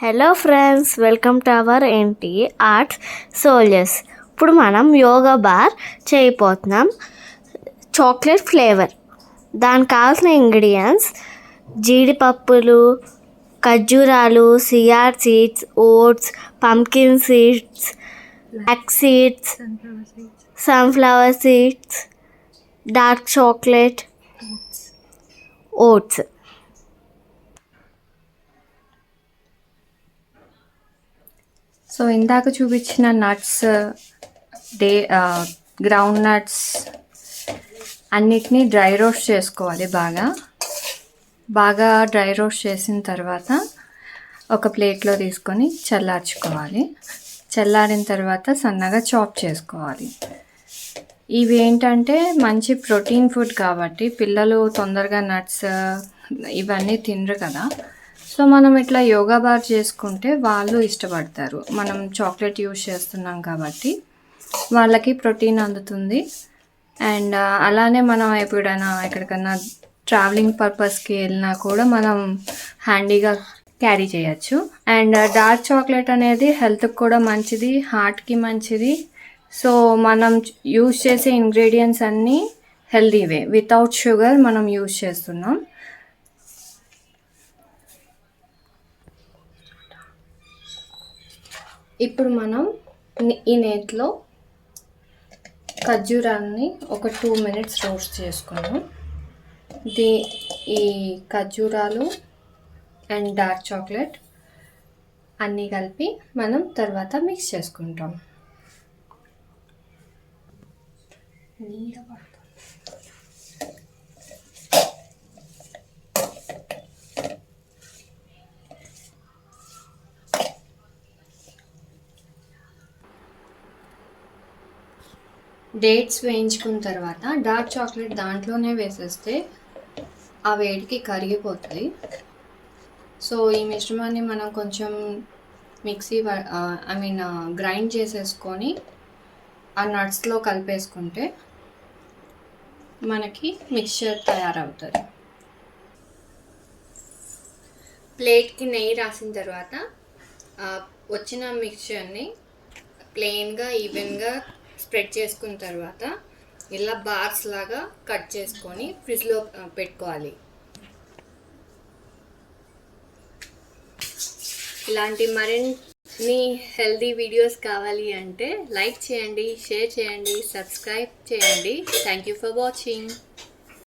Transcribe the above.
Hello friends, welcome to our ఏంటి arts soldiers. ఇప్పుడు మనం యోగా బార్ చేయబోతున్నాం. Chocolate flavour. దానికి కావాల్సిన ఇంగ్రీడియంట్స్ జీడిపప్పులు, ఖర్జూరాలు, chia seeds, oats, pumpkin seeds, black seeds, sunflower seeds, dark chocolate, oats. So ఇందాక చూపించిన నట్స్, గ్రౌండ్ నట్స్ అన్నిటినీ డ్రై రోస్ట్ చేసుకోవాలి. బాగా డ్రై రోస్ట్ చేసిన తర్వాత ఒక ప్లేట్లో తీసుకొని చల్లార్చుకోవాలి. చల్లారిన తర్వాత సన్నగా చాప్ చేసుకోవాలి. ఇవి ఏంటంటే మంచి ప్రోటీన్ ఫుడ్ కాబట్టి పిల్లలు తొందరగా నట్స్ ఇవన్నీ తినరు కదా. సో మనం ఇట్లా యోగా బార్ చేసుకుంటే వాళ్ళు ఇష్టపడతారు. మనం చాక్లెట్ యూజ్ చేస్తున్నాం కాబట్టి వాళ్ళకి ప్రోటీన్ అందుతుంది. అండ్ అలానే మనం ఎక్కడికన్నా ట్రావెలింగ్ పర్పస్కి వెళ్ళినా కూడా మనం హ్యాండీగా క్యారీ చేయొచ్చు. అండ్ డార్క్ చాక్లెట్ అనేది హెల్త్కి కూడా మంచిది, హార్ట్కి మంచిది. సో మనం యూజ్ చేసే ఇంగ్రీడియంట్స్ అన్నీ హెల్తీవే, వితౌట్ షుగర్ మనం యూజ్ చేస్తున్నాం. ఇప్పుడు మనం ఈ నేతిలో ఖర్జూరాన్ని ఒక 2 minutes రోస్ట్ చేసుకున్నాం. ఈ ఖర్జూరాలు అండ్ డార్క్ చాక్లెట్ అన్నీ కలిపి మనం తర్వాత మిక్స్ చేసుకుంటాం. డేట్స్ వేయించుకున్న తర్వాత డార్క్ చాక్లెట్ దాంట్లోనే వేసేస్తే ఆ వేడికి కరిగిపోతుంది. సో ఈ మిశ్రమాన్ని మనం కొంచెం గ్రైండ్ చేసేసుకొని ఆ నట్స్లో కలిపేసుకుంటే మనకి మిక్స్చర్ తయారవుతుంది. ప్లేట్కి నెయ్యి రాసిన తర్వాత వచ్చిన మిక్స్చర్ని ప్లెయిన్గా ఈవెన్గా స్ప్రెడ్ చేసుకున్న తర్వాత ఇలా బార్స్ లాగా కట్ చేసుకొని ఫ్రిడ్జ్లో పెట్టుకోవాలి. ఇలాంటి మరిన్ని హెల్తీ వీడియోస్ కావాలి అంటే లైక్ చేయండి, షేర్ చేయండి, సబ్స్క్రైబ్ చేయండి. Thank you for watching.